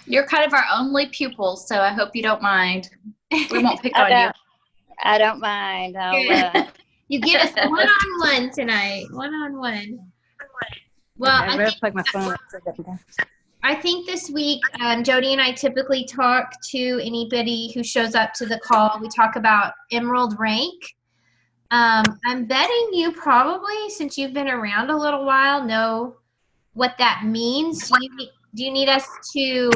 You're kind of our only pupil, so I hope you don't mind. We won't pick I on you. don't. I don't mind. You get us one-on-one tonight. One-on-one. Well, Okay, I better plug my phone up so it doesn't die. I think this week, Jody and I typically talk to anybody who shows up to the call. We talk about Emerald rank. I'm betting you probably, since you've been around a little while, know what that means. Do you need us to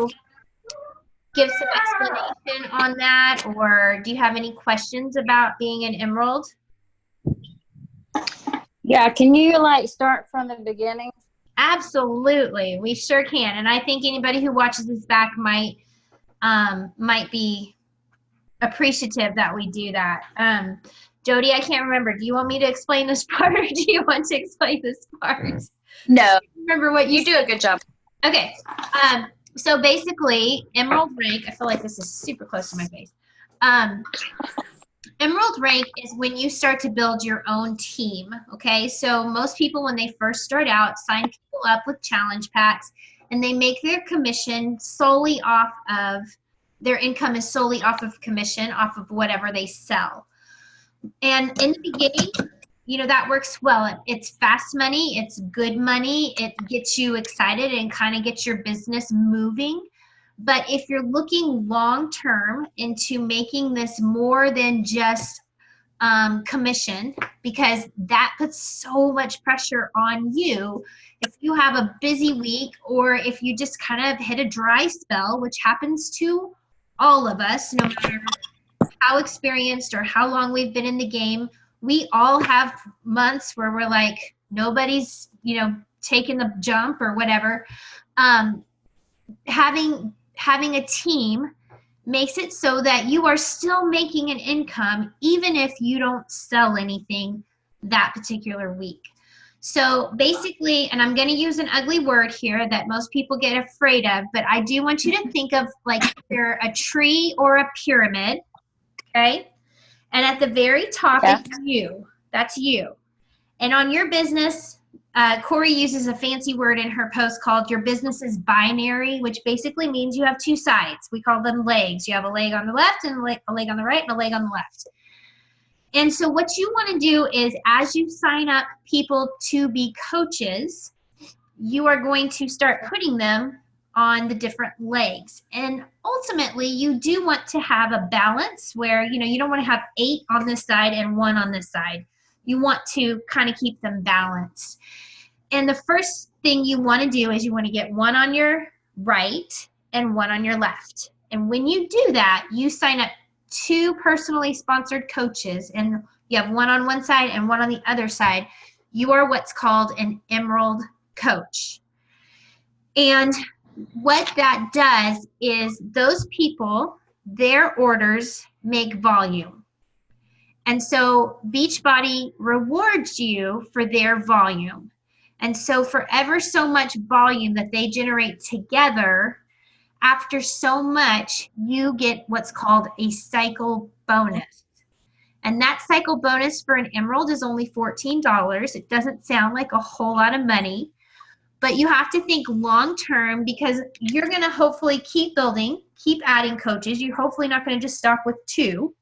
give some explanation on that, or do you have any questions about being an Emerald? Yeah, can you start from the beginning? Absolutely, we sure can. And I think anybody who watches this back might be appreciative that we do that. Jody, I can't remember. Do you want me to explain this part, or do you want to explain this part? No. Remember what you do a good job. Okay. So basically, Emerald rank, I feel like this is super close to my face. Emerald rank is when you start to build your own team, okay? So most people, when they first start out, sign people up with challenge packs, and they make their commission solely off of, their income is solely off of commission, off of whatever they sell. And in the beginning, you know, that works well. It's fast money, it's good money, it gets you excited and kind of gets your business moving. But if you're looking long term into making this more than just commission, because that puts so much pressure on you, if you have a busy week, or if you just kind of hit a dry spell, which happens to all of us, no matter how experienced or how long we've been in the game, we all have months where we're like, nobody's, you know, taking the jump or whatever. Having a team makes it so that you are still making an income even if you don't sell anything that particular week. So basically, and I'm going to use an ugly word here that most people get afraid of, but I do want you to think of like you're a tree or a pyramid, okay? And at the very top is you. That's you. And on your business, Corey uses a fancy word in her post called your business is binary, which basically means you have two sides. We call them legs. You have a leg on the left and a leg on the right and a leg on the left. And so what you want to do is, as you sign up people to be coaches, you are going to start putting them on the different legs. And ultimately, you do want to have a balance where, you know, you don't want to have 8 on this side and 1 on this side. You want to kind of keep them balanced. And the first thing you want to do is you want to get 1 on your right and 1 on your left. And when you do that, you sign up 2 personally sponsored coaches, and you have 1 on one side and 1 on the other side. You are what's called an Emerald coach. And what that does is those people, their orders make volume. And so Beachbody rewards you for their volume. And so for ever so much volume that they generate together, after so much, you get what's called a cycle bonus. And that cycle bonus for an Emerald is only $14. It doesn't sound like a whole lot of money, but you have to think long term, because you're going to hopefully keep building, keep adding coaches. You're hopefully not going to just stop with 2.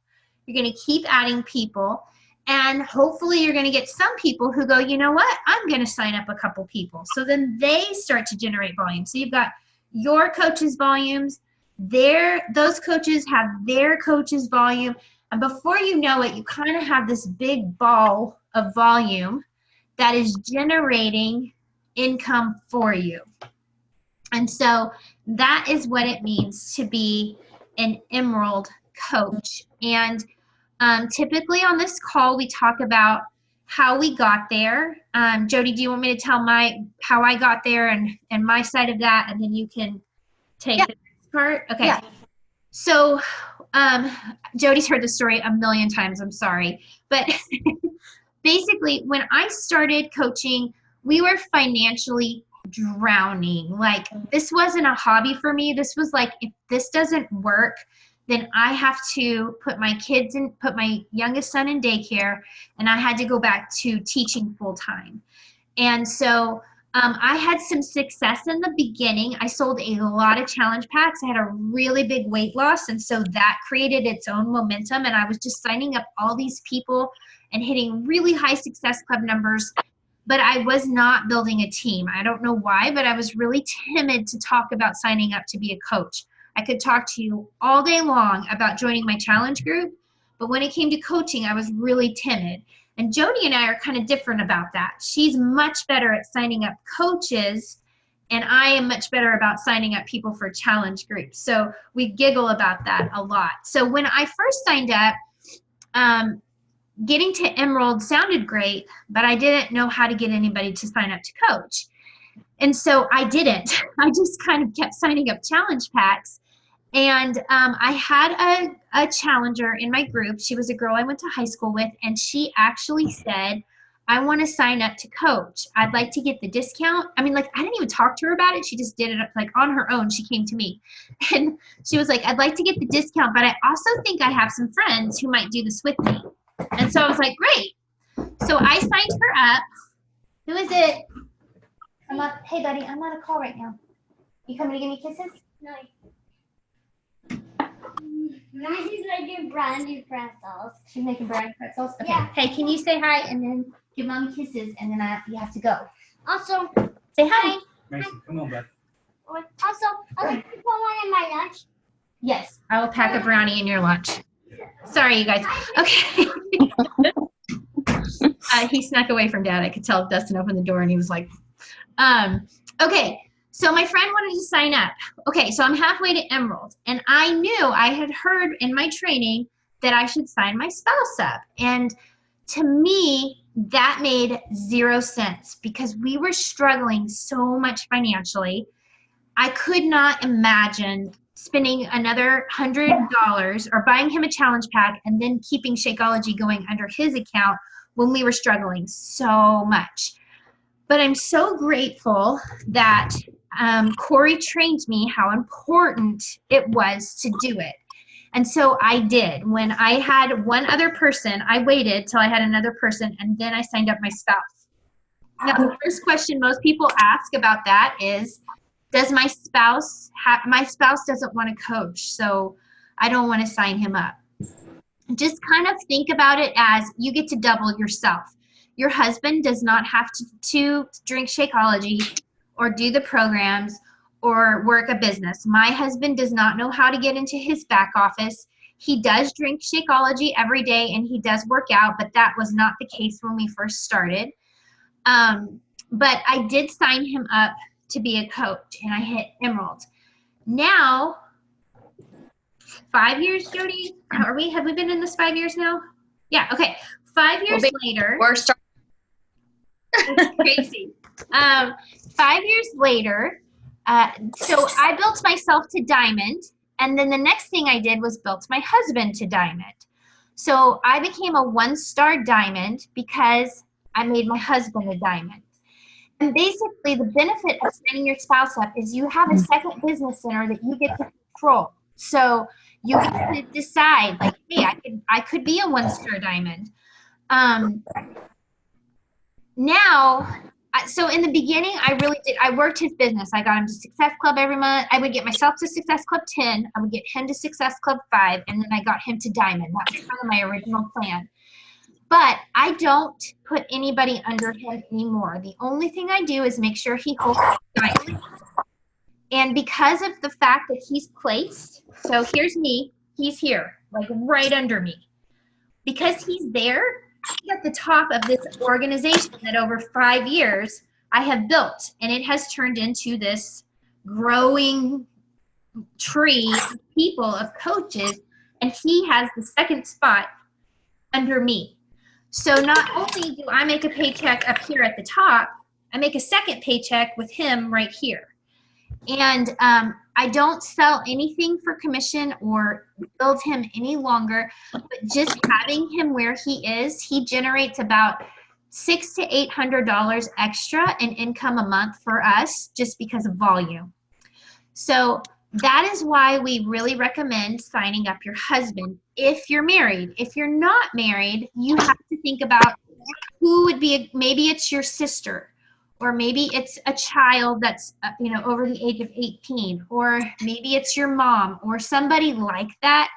You're going to keep adding people, and hopefully you're going to get some people who go, you know what, I'm going to sign up a couple people. So then they start to generate volume. So you've got your coaches' volumes, those coaches have their coaches' volume, and before you know it, you kind of have this big ball of volume that is generating income for you. And so that is what it means to be an Emerald coach. And typically on this call, we talk about how we got there. Jody, do you want me to tell how I got there and my side of that, and then you can take the next part? Okay. Yeah. So Jody's heard the story a million times, I'm sorry. But basically, when I started coaching, we were financially drowning. Like, this wasn't a hobby for me. This was like, if this doesn't work, then I have to put my youngest son in daycare, and I had to go back to teaching full time. And so I had some success in the beginning. I sold a lot of challenge packs. I had a really big weight loss, and so that created its own momentum. And I was just signing up all these people and hitting really high Success Club numbers, but I was not building a team. I don't know why, but I was really timid to talk about signing up to be a coach. I could talk to you all day long about joining my challenge group, but when it came to coaching, I was really timid. And Jody and I are kind of different about that. She's much better at signing up coaches, and I am much better about signing up people for challenge groups. So we giggle about that a lot. So when I first signed up, getting to Emerald sounded great, but I didn't know how to get anybody to sign up to coach. And so I didn't. I just kind of kept signing up challenge packs. And I had a challenger in my group. She was a girl I went to high school with, and she actually said, I want to sign up to coach. I'd like to get the discount. I mean, like, I didn't even talk to her about it. She just did it like on her own. She came to me and she was like, I'd like to get the discount, but I also think I have some friends who might do this with me. And so I was like, great. So I signed her up. Who is it? Hey, buddy, I'm on a call right now. You coming to give me kisses? No. Mommy's making brownie pretzels. She's making brownie pretzels? Okay. Yeah. Hey, can you say hi and then give Mommy kisses and then you have to go. Also, Say hi. Mason, come on, bud. also, can you put one in my lunch? Yes, I will pack a brownie in your lunch. Sorry, you guys. Okay. He snuck away from Dad. I could tell Dustin opened the door and he was like, okay. So my friend wanted to sign up. Okay, so I'm halfway to Emerald, and I knew I had heard in my training that I should sign my spouse up. And to me, that made 0 sense because we were struggling so much financially. I could not imagine spending another $100 or buying him a challenge pack and then keeping Shakeology going under his account when we were struggling so much. But I'm so grateful that Corey trained me how important it was to do it. And so I did. When I had one other person, I waited till I had another person, and then I signed up my spouse. Now, the first question most people ask about that is, does my spouse doesn't want to coach, so I don't want to sign him up. Just kind of think about it as you get to double yourself. Your husband does not have to drink Shakeology or do the programs or work a business. My husband does not know how to get into his back office. He does drink Shakeology every day and he does work out, but that was not the case when we first started. But I did sign him up to be a coach and I hit Emerald. Now, 5 years, Jody? Have we been in this 5 years now? Yeah, okay. 5 years later. We're starting. It's crazy. 5 years later, so I built myself to diamond, and then the next thing I did was built my husband to diamond. So I became a 1-star diamond because I made my husband a diamond. And basically, the benefit of signing your spouse up is you have a second business center that you get to control. So you get to decide, like, hey, I could be a 1-star diamond. Now, so in the beginning, I worked his business. I got him to Success Club every month. I would get myself to Success Club 10. I would get him to Success Club 5, and then I got him to Diamond. That was kind of my original plan. But I don't put anybody under him anymore. The only thing I do is make sure he holds Diamond. And because of the fact that he's placed, so here's me, he's here, like right under me. Because he's there, he's at the top of this organization that over 5 years I have built, and it has turned into this growing tree of people, of coaches, and he has the second spot under me. So not only do I make a paycheck up here at the top, I make a second paycheck with him right here. And I don't sell anything for commission or build him any longer, but just having him where he is, he generates about $600 to $800 extra in income a month for us just because of volume. So that is why we really recommend signing up your husband if you're married. If you're not married, you have to think about who would be, maybe it's your sister or maybe it's a child that's over the age of 18, or maybe it's your mom or somebody like that.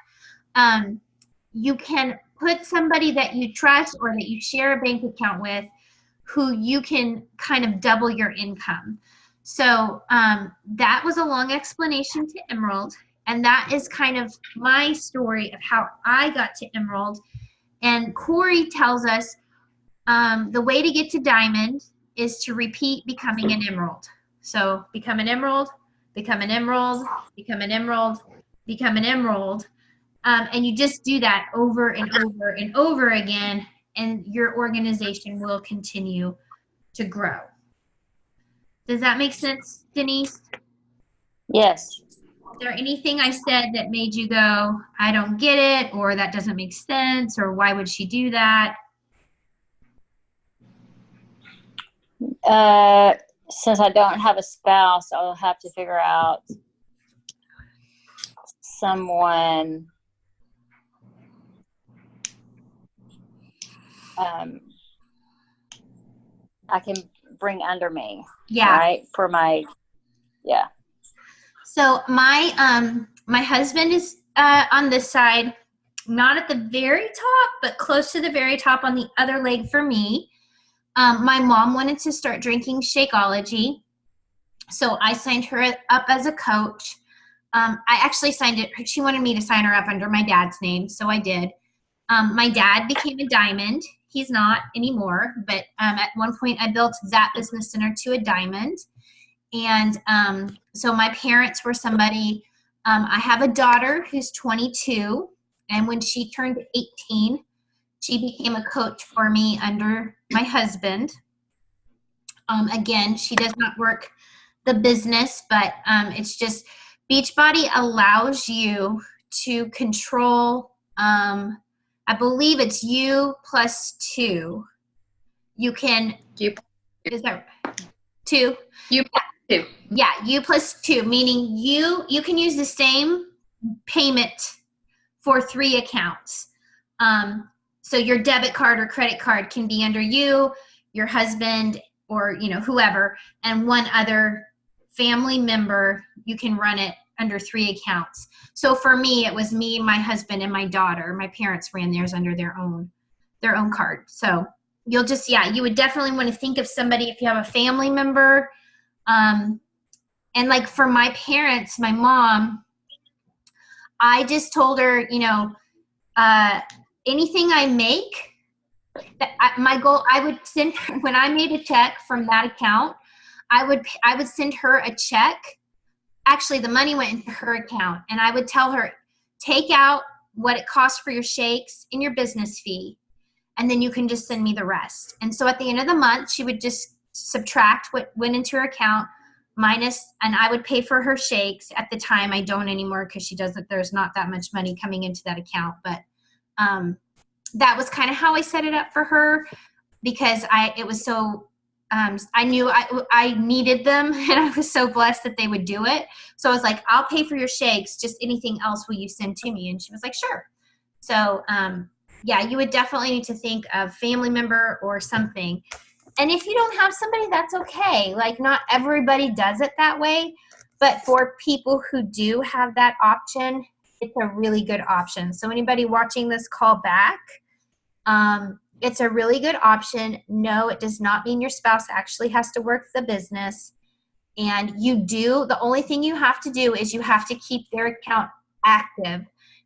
You can put somebody that you trust or that you share a bank account with who you can kind of double your income. So that was a long explanation to Emerald, and that is kind of my story of how I got to Emerald. And Corey tells us the way to get to Diamond is to repeat becoming an Emerald. So become an Emerald, become an Emerald, become an Emerald, become an Emerald. And you just do that over and over and over again, and your organization will continue to grow. Does that make sense, Denise? Yes. Is there anything I said that made you go, I don't get it, or that doesn't make sense, or why would she do that? Since I don't have a spouse, I'll have to figure out someone I can bring under me. Yeah. Right? For my, yeah. So my husband is on this side, not at the very top, but close to the very top on the other leg for me. My mom wanted to start drinking Shakeology, so I signed her up as a coach. I actually signed it. She wanted me to sign her up under my dad's name, so I did. My dad became a Diamond. He's not anymore, but at one point I built that business center to a Diamond. And so my parents were somebody. I have a daughter who's 22, and when she turned 18, she became a coach for me under my husband. Again, she does not work the business, but it's just Beachbody allows you to control, I believe it's you plus two. You can, is that 2? You too. Yeah, you plus 2, meaning you can use the same payment for 3 accounts. So your debit card or credit card can be under you, your husband, or whoever, and one other family member. You can run it under 3 accounts. So for me, it was me, my husband, and my daughter. My parents ran theirs under their own card. So you'll just, you would definitely want to think of somebody if you have a family member. And like for my parents, my mom, I just told her, anything I make, my goal, I would send her, when I made a check from that account, I would send her a check. Actually, the money went into her account, and I would tell her, take out what it costs for your shakes and your business fee, and then you can just send me the rest. And so at the end of the month, she would just subtract what went into her account minus, and I would pay for her shakes. At the time, I don't anymore because there's not that much money coming into that account. But that was kind of how I set it up for her, because it was so, I knew I needed them, and I was so blessed that they would do it. So I was like, I'll pay for your shakes, just anything else will you send to me? And she was like, sure. So you would definitely need to think of family member or something. And if you don't have somebody, that's okay. Like, not everybody does it that way, but for people who do have that option, it's a really good option. So anybody watching this call back, it's a really good option. No, it does not mean your spouse actually has to work the business. And the only thing you have to do is you have to keep their account active,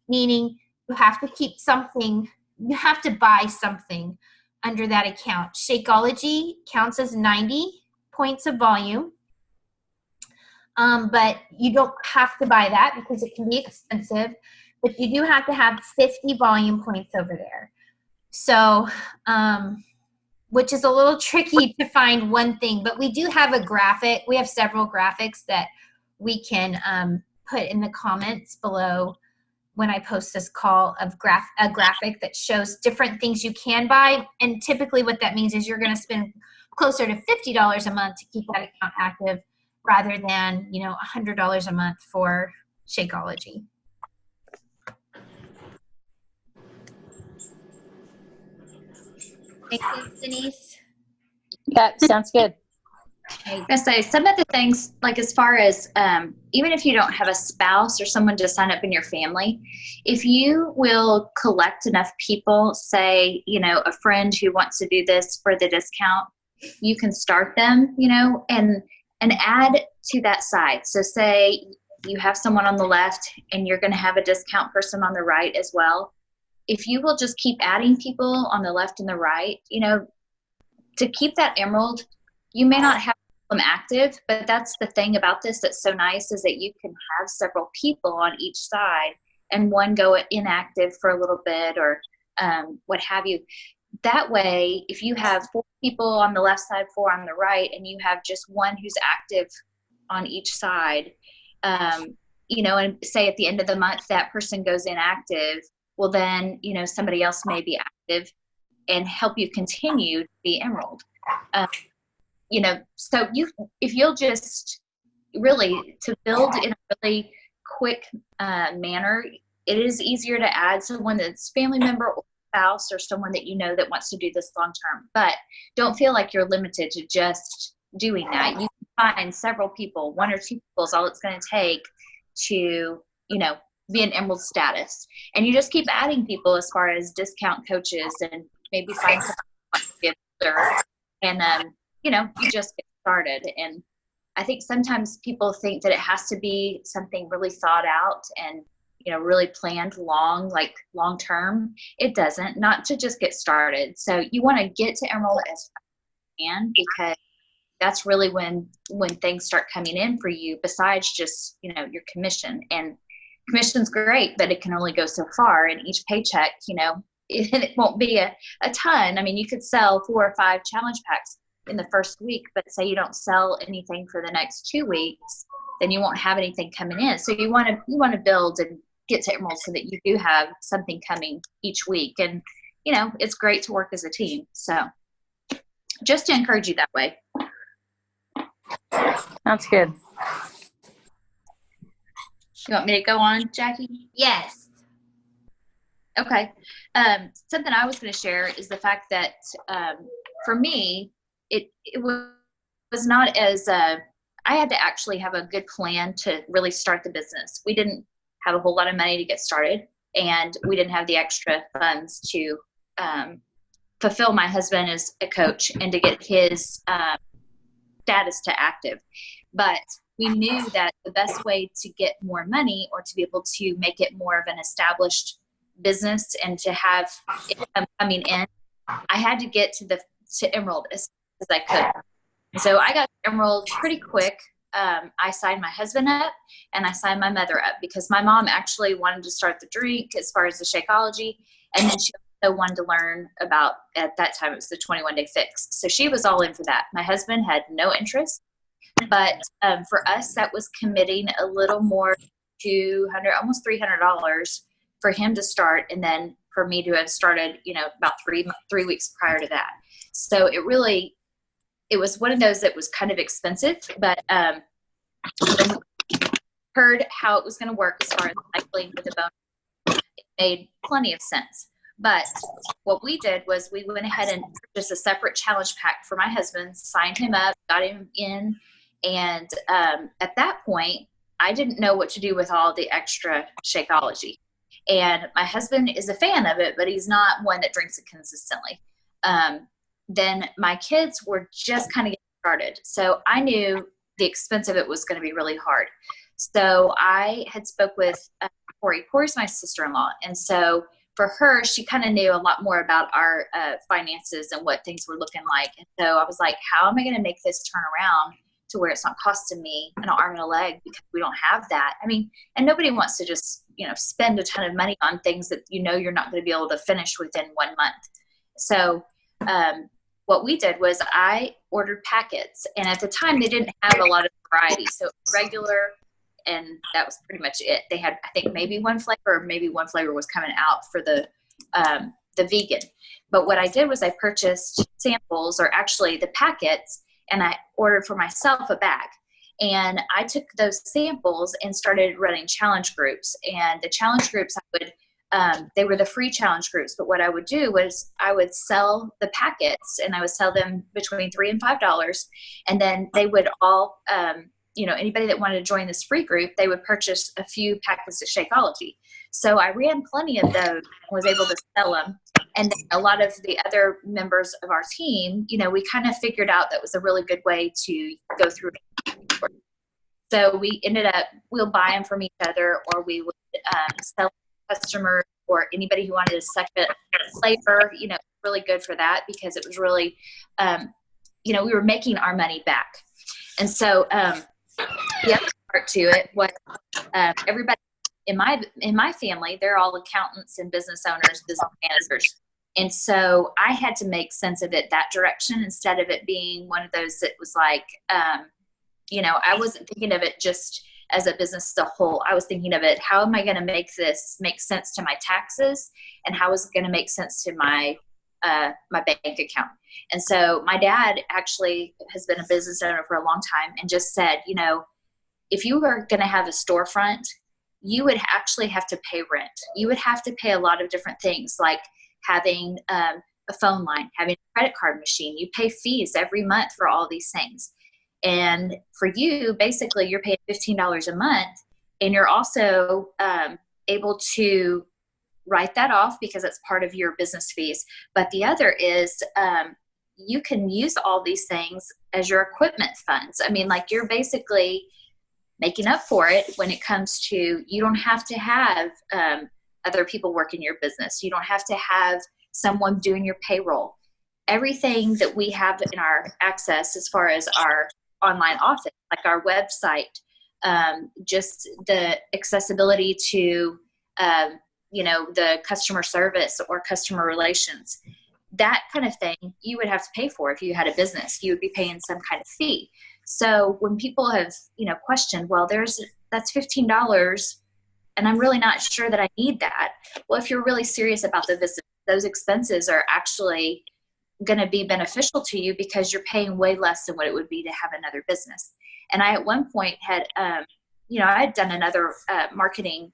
meaning you have to keep something, you have to buy something under that account. Shakeology counts as 90 points of volume, but you don't have to buy that because it can be expensive, but you do have to have 50 volume points over there. So, which is a little tricky to find one thing, but we do have a graphic. We have several graphics that we can put in the comments below when I post this call, of a graphic that shows different things you can buy. And typically what that means is you're going to spend closer to $50 a month to keep that account active rather than, $100 a month for Shakeology. Make sense, Denise? That sounds good. I was gonna say some of the things, like as far as even if you don't have a spouse or someone to sign up in your family, if you will collect enough people, say, a friend who wants to do this for the discount, you can start them, and add to that side. So say you have someone on the left and you're going to have a discount person on the right as well. If you will just keep adding people on the left and the right, to keep that Emerald, you may not have them active, but that's the thing about this that's so nice, is that you can have several people on each side and one go inactive for a little bit or what have you. That way, if you have 4 people on the left side, 4 on the right, and you have just one who's active on each side, and say at the end of the month that person goes inactive, well then, somebody else may be active and help you continue to be Emerald. So if you'll just really, to build in a really quick manner, it is easier to add someone that's family member or spouse or someone that that wants to do this long term. But don't feel like you're limited to just doing that. You can find several people, 1 or 2 people is all it's going to take to, be an Emerald status. And you just keep adding people as far as discount coaches, and maybe find someone and you just get started. And I think sometimes people think that it has to be something really thought out and really planned long term. It doesn't. Not to just get started. So you want to get to Emerald as fast as you can, because that's really when things start coming in for you, besides just your commission. And commission's great, but it can only go so far, and each paycheck it won't be a ton. I mean, you could sell 4 or 5 challenge packs in the first week, but say you don't sell anything for the next 2 weeks, then you won't have anything coming in. So you want to build and get to Emerald so that you do have something coming each week. And it's great to work as a team. So just to encourage you that way. That's good. You want me to go on, Jackie? Yes. Okay. Something I was going to share is the fact that for me, it was not as I had to actually have a good plan to really start the business. We didn't have a whole lot of money to get started, and we didn't have the extra funds to fulfill my husband as a coach and to get his status to active. But we knew that the best way to get more money, or to be able to make it more of an established business and to have income coming in, I had to get to Emerald as I could. So I got Emerald pretty quick. I signed my husband up and I signed my mother up, because my mom actually wanted to start the drink as far as the Shakeology, and then she also wanted to learn about, at that time it was the 21-day fix. So she was all in for that. My husband had no interest, but for us that was committing a little more, $200, almost $300 for him to start, and then for me to have started about 3 weeks prior to that. So it was one of those that was kind of expensive, but when we heard how it was going to work as far as cycling with the bonus, it made plenty of sense. But what we did was we went ahead and purchased a separate challenge pack for my husband, signed him up, got him in, and at that point, I didn't know what to do with all the extra Shakeology. And my husband is a fan of it, but he's not one that drinks it consistently. Then my kids were just kind of getting started. So I knew the expense of it was going to be really hard. So I had spoke with Corey. Corey's my sister-in-law. And so for her, she kind of knew a lot more about our finances and what things were looking like. And so I was like, how am I going to make this turn around to where it's not costing me an arm and a leg, because we don't have that. I mean, and nobody wants to just, spend a ton of money on things that you're not going to be able to finish within 1 month. So what we did was I ordered packets, and at the time they didn't have a lot of variety. So regular, and that was pretty much it. They had, I think, maybe one flavor, or maybe one flavor was coming out for the vegan. But what I did was I purchased samples, or actually the packets, and I ordered for myself a bag. And I took those samples and started running challenge groups. And the challenge groups, I would They were the free challenge groups, but what I would do was I would sell the packets, and I would sell them between $3 and $5, and then they would all, anybody that wanted to join this free group, they would purchase a few packets of Shakeology. So I ran plenty of those and was able to sell them. And then a lot of the other members of our team, we kind of figured out that was a really good way to go through it. So we ended up, we'll buy them from each other, or we would sell customers or anybody who wanted a second flavor, really good for that, because it was really, we were making our money back. And so the other part to it was everybody in my family, they're all accountants and business owners, business managers. And so I had to make sense of it that direction, instead of it being one of those that was like, I wasn't thinking of it just as a business as a whole. I was thinking of it, how am I going to make this make sense to my taxes, and how is it going to make sense to my my bank account? And so my dad actually has been a business owner for a long time, and just said, if you were going to have a storefront, you would actually have to pay rent. You would have to pay a lot of different things, like having a phone line, having a credit card machine. You pay fees every month for all these things. And for you, basically, you're paying $15 a month, and you're also able to write that off because it's part of your business fees. But the other is you can use all these things as your equipment funds. I mean, like, you're basically making up for it when it comes to, you don't have to have other people work in your business. You don't have to have someone doing your payroll. Everything that we have in our access, as far as our online office, like our website, just the accessibility to, the customer service or customer relations, that kind of thing, you would have to pay for. If you had a business, you would be paying some kind of fee. So when people have, questioned, well, that's $15 and I'm really not sure that I need that. Well, if you're really serious about the business, those expenses are actually going to be beneficial to you, because you're paying way less than what it would be to have another business. And I, at one point, had, I had done another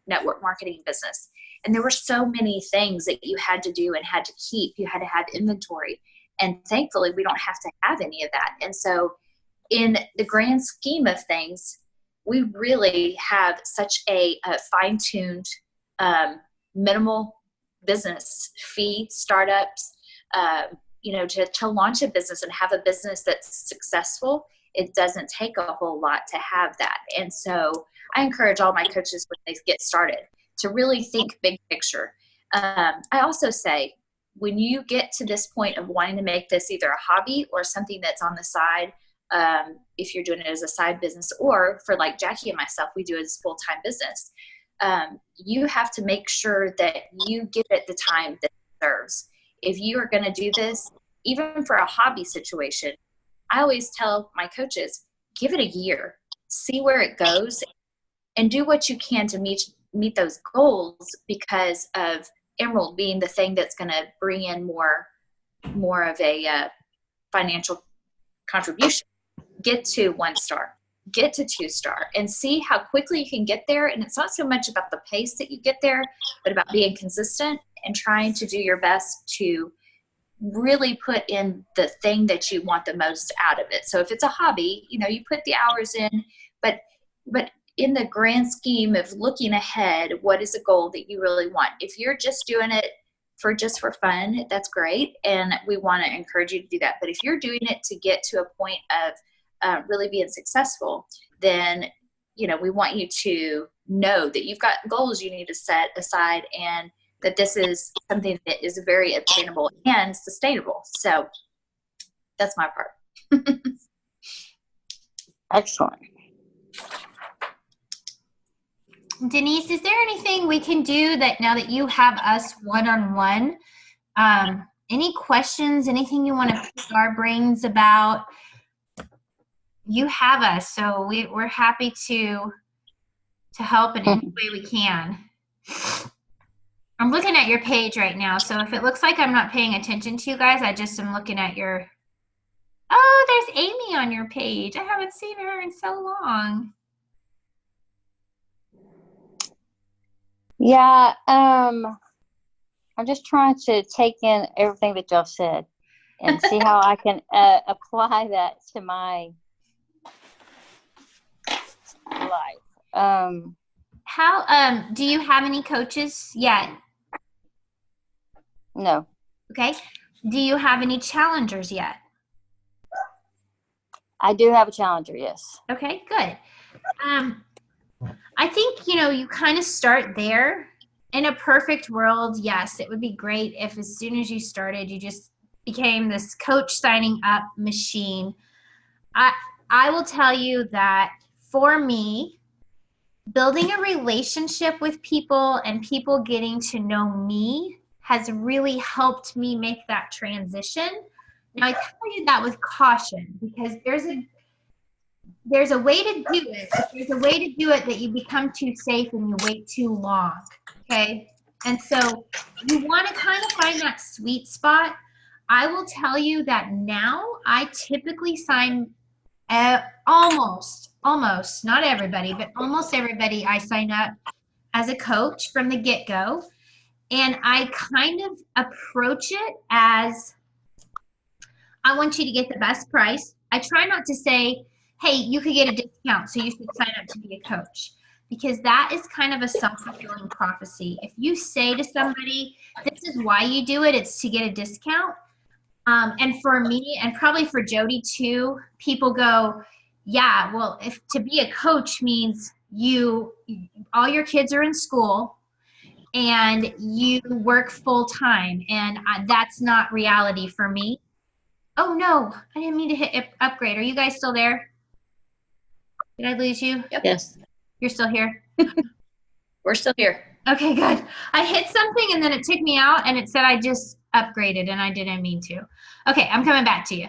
network marketing business. And there were so many things that you had to do and had to keep. You had to have inventory. And thankfully, we don't have to have any of that. And so in the grand scheme of things, we really have such a fine-tuned, minimal business fee startups. To launch a business and have a business that's successful, it doesn't take a whole lot to have that. And so I encourage all my coaches, when they get started, to really think big picture. I also say, when you get to this point of wanting to make this either a hobby or something that's on the side, if you're doing it as a side business, or for like Jackie and myself, we do it as full-time business, you have to make sure that you give it the time that it deserves. If you are going to do this, even for a hobby situation, I always tell my coaches, give it a year, see where it goes, and do what you can to meet those goals, because of Emerald being the thing that's going to bring in more of a financial contribution. Get to 1 star, get to 2 star, and see how quickly you can get there. And it's not so much about the pace that you get there, but about being consistent and trying to do your best to really put in the thing that you want the most out of it. So if it's a hobby, you put the hours in, but in the grand scheme of looking ahead, what is a goal that you really want? If you're just doing it for fun, that's great. And we want to encourage you to do that. But if you're doing it to get to a point of really being successful, then, we want you to know that you've got goals you need to set aside, and that this is something that is very attainable and sustainable. So that's my part. Excellent. Denise, is there anything we can do that, now that you have us one-on-one, any questions, anything you want to pick our brains about? You have us, so we're happy to help in any way we can. I'm looking at your page right now, so if it looks like I'm not paying attention to you guys, I just am looking at your, oh, there's Amy on your page. I haven't seen her in so long. Yeah, I'm just trying to take in everything that y'all said and see how I can apply that to my life. How do you have any coaches yet? No. Okay. Do you have any challengers yet? I do have a challenger, yes. Okay, good. I think, you kind of start there. In a perfect world, yes, it would be great if as soon as you started, you just became this coach signing up machine. I will tell you that for me, building a relationship with people and people getting to know me has really helped me make that transition. Now, I tell you that with caution because there's a way to do it. There's a way to do it that you become too safe and you wait too long, okay? And so you want to kind of find that sweet spot. I will tell you that now I typically sign almost, not everybody, but almost everybody I sign up as a coach from the get-go. And I kind of approach it as I want you to get the best price. I try not to say, hey, you could get a discount, so you should sign up to be a coach. Because that is kind of a self-fulfilling prophecy. If you say to somebody, this is why you do it, it's to get a discount. And for me, and probably for Jody too, people go, yeah, well, if to be a coach means all your kids are in school and you work full time, and that's not reality for me. Oh no, I didn't mean to hit upgrade. Are you guys still there? Did I lose you? Yep. Yes. You're still here? We're still here. Okay, good. I hit something and then it took me out and it said I just upgraded and I didn't mean to. Okay, I'm coming back to you.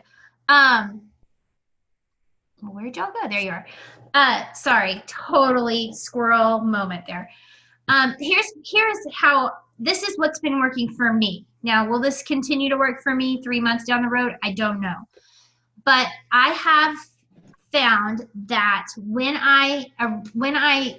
Where'd y'all go? There you are. Sorry, totally squirrel moment there. Here's how, this is what's been working for me. Now, will this continue to work for me 3 months down the road? I don't know. But I have found that when I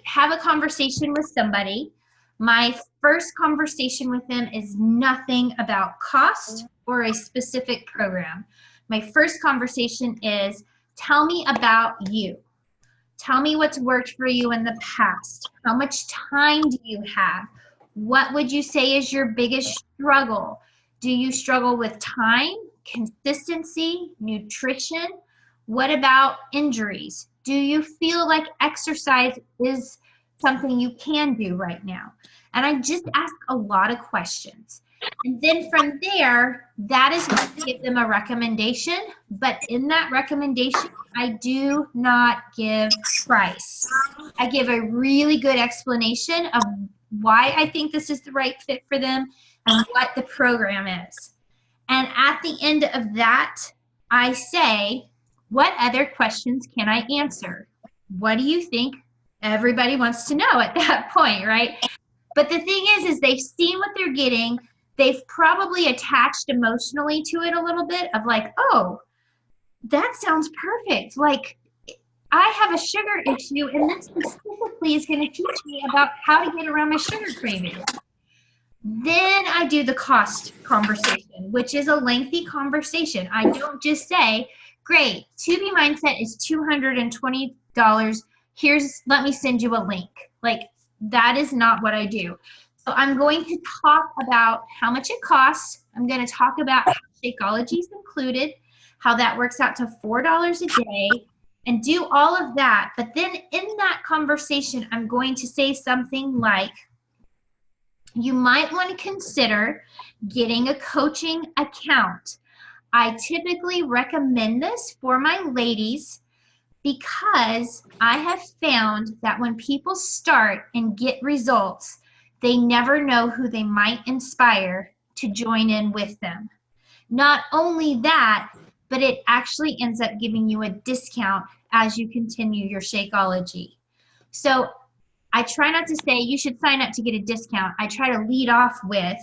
have a conversation with somebody, my first conversation with them is nothing about cost or a specific program. My first conversation is, tell me about you. Tell me what's worked for you in the past. How much time do you have? What would you say is your biggest struggle? Do you struggle with time, consistency, nutrition? What about injuries? Do you feel like exercise is something you can do right now? And I just ask a lot of questions. And then from there, that is when I give them a recommendation. But in that recommendation, I do not give price. I give a really good explanation of why I think this is the right fit for them and what the program is. And at the end of that, I say, what other questions can I answer? What do you think everybody wants to know at that point, right? But the thing is they've seen what they're getting. They've probably attached emotionally to it a little bit of like, oh, that sounds perfect. Like, I have a sugar issue, and this specifically is going to teach me about how to get around my sugar craving. Then I do the cost conversation, which is a lengthy conversation. I don't just say, great, 2B Mindset is $220. Let me send you a link. Like, that is not what I do. So I'm going to talk about how much it costs. I'm going to talk about how Shakeology is included, how that works out to $4 a day, and do all of that. But then in that conversation, I'm going to say something like, you might want to consider getting a coaching account. I typically recommend this for my ladies because I have found that when people start and get results, they never know who they might inspire to join in with them. Not only that, but it actually ends up giving you a discount as you continue your Shakeology. So I try not to say you should sign up to get a discount. I try to lead off with,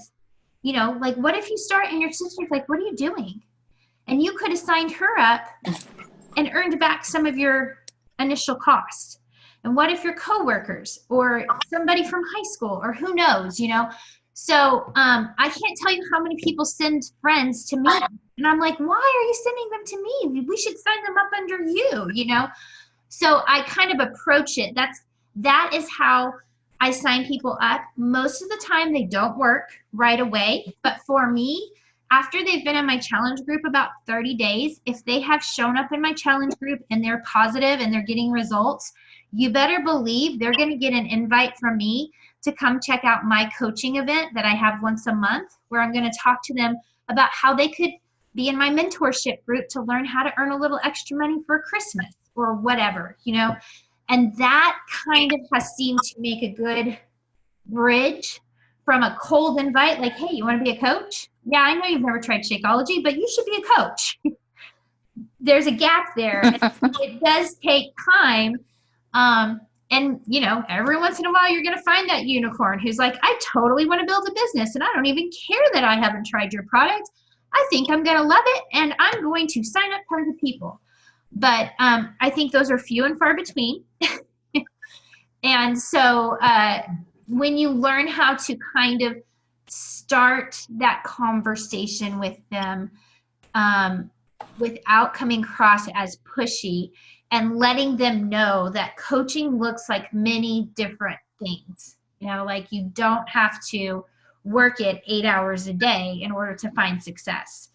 like, what if you start and your sister's like, what are you doing? And you could have signed her up and earned back some of your initial cost. And what if your coworkers or somebody from high school or who knows, you know? So I can't tell you how many people send friends to me. And I'm like, why are you sending them to me? We should sign them up under you, you know? So I kind of approach it. That is how I sign people up. Most of the time they don't work right away. But for me, after they've been in my challenge group about 30 days, if they have shown up in my challenge group and they're positive and they're getting results, you better believe they're going to get an invite from me to come check out my coaching event that I have once a month, where I'm going to talk to them about how they could be in my mentorship group to learn how to earn a little extra money for Christmas or whatever, you know. And that kind of has seemed to make a good bridge from a cold invite, like, hey, you want to be a coach? Yeah, I know you've never tried Shakeology, but you should be a coach. There's a gap there. And it does take time. And, you know, every once in a while, you're going to find that unicorn who's like, I totally want to build a business, and I don't even care that I haven't tried your product. I think I'm going to love it, and I'm going to sign up tons of people. But I think those are few and far between. And so when you learn how to kind of start that conversation with them without coming across as pushy, and letting them know that coaching looks like many different things. You know, like you don't have to work it 8 hours a day in order to find success.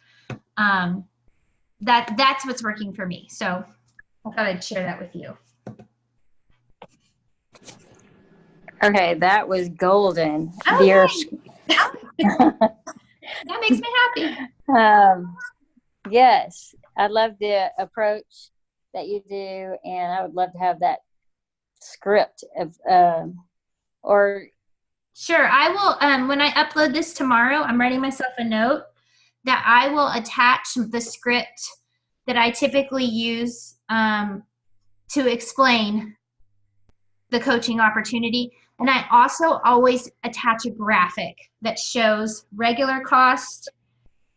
That's what's working for me. So I thought I'd share that with you. Okay, that was golden. Okay. Dear. That makes me happy. Yes, I love the approach that you do, and I would love to have that script of or Sure, I will. When I upload this tomorrow, I'm writing myself a note that I will attach the script that I typically use to explain the coaching opportunity. And I also always attach a graphic that shows regular cost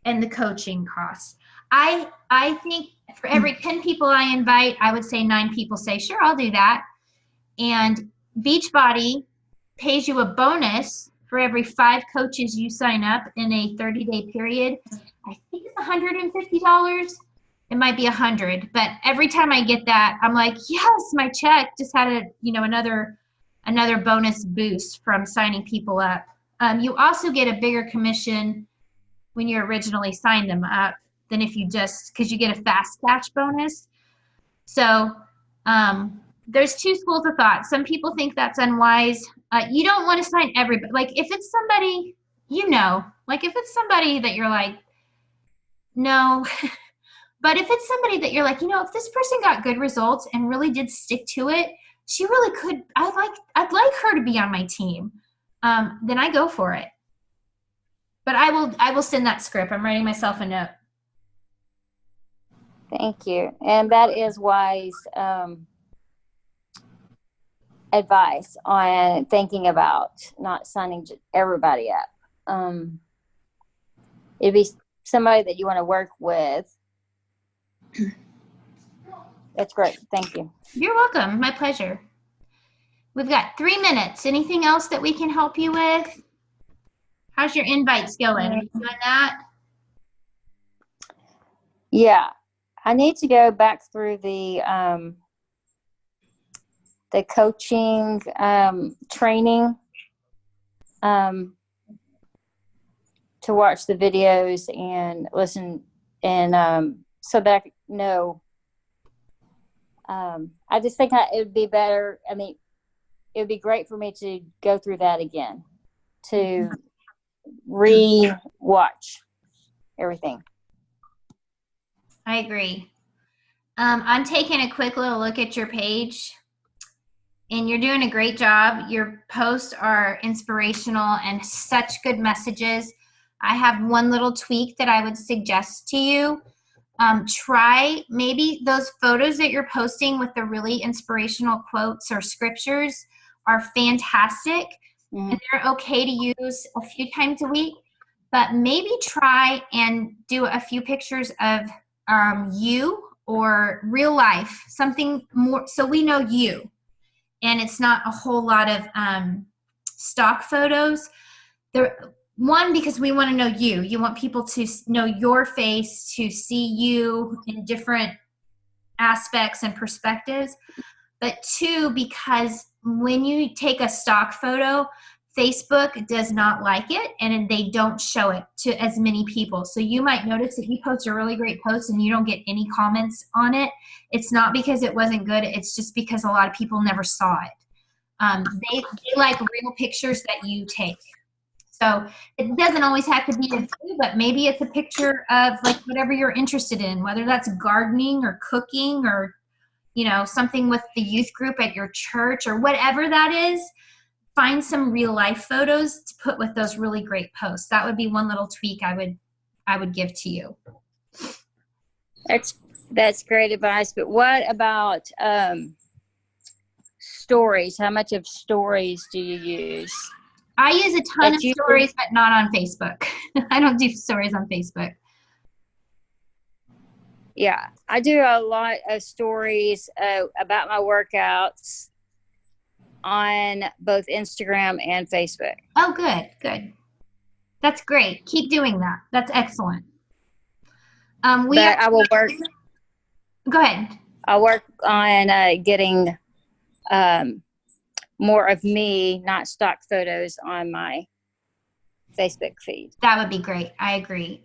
and the coaching cost. I think for every 10 people I invite, I would say 9 people say, sure, I'll do that. And Beachbody pays you a bonus for every 5 coaches you sign up in a 30-day period. I think it's $150. It might be 100, but every time I get that, I'm like, yes, my check just had another bonus boost from signing people up. You also get a bigger commission when you originally sign them up than if you just, because you get a fast catch bonus. So there's 2 schools of thought. Some people think that's unwise. You don't want to sign everybody. Like if it's somebody, you know, like if it's somebody that you're like, no. But if it's somebody that you're like, you know, if this person got good results and really did stick to it, she really could, I'd like her to be on my team. Then I go for it. But I will send that script. I'm writing myself a note. thank you. And that is wise advice on thinking about not signing everybody up. It'd be somebody that you want to work with. That's great. Thank you. You're welcome. My pleasure. We've got 3 minutes. Anything else that we can help you with? How's your invites going? Are you doing that? Yeah, I need to go back through the coaching training to watch the videos and listen, and so that I could know. I just think it would be better. I mean, it would be great for me to go through that again, to re-watch everything. I agree. I'm taking a quick little look at your page, and you're doing a great job. Your posts are inspirational and such good messages. I have one little tweak that I would suggest to you. Try maybe those photos that you're posting with the really inspirational quotes or scriptures are fantastic, and they're okay to use a few times a week, but maybe try and do a few pictures of you or real life, something more so we know you. and it's not a whole lot of stock photos. One, because we want to know you. You want people to know your face, to see you in different aspects and perspectives. But two, because when you take a stock photo, Facebook does not like it, and they don't show it to as many people. So you might notice that you post a really great post and you don't get any comments on it. It's not because it wasn't good. It's just because a lot of people never saw it. They like real pictures that you take. So it doesn't always have to be of you, but maybe it's a picture of like whatever you're interested in, whether that's gardening or cooking or, you know, something with the youth group at your church or whatever that is. Find some real life photos to put with those really great posts. That would be one little tweak I would give to you. That's great advice. But what about stories? How much of stories do you use? I use a ton of stories, but not on Facebook. I don't do stories on Facebook. Yeah, I do a lot of stories about my workouts on both Instagram and Facebook. Oh, good, good. That's great. Keep doing that. That's excellent. I will work. Go ahead. I'll work on getting more of me, not stock photos, on my Facebook feed. That would be great. I agree.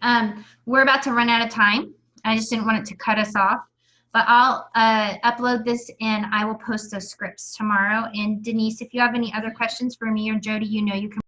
We're about to run out of time. I just didn't want it to cut us off. But I'll upload this and I will post those scripts tomorrow. And Denise, if you have any other questions for me or Jody, you know you can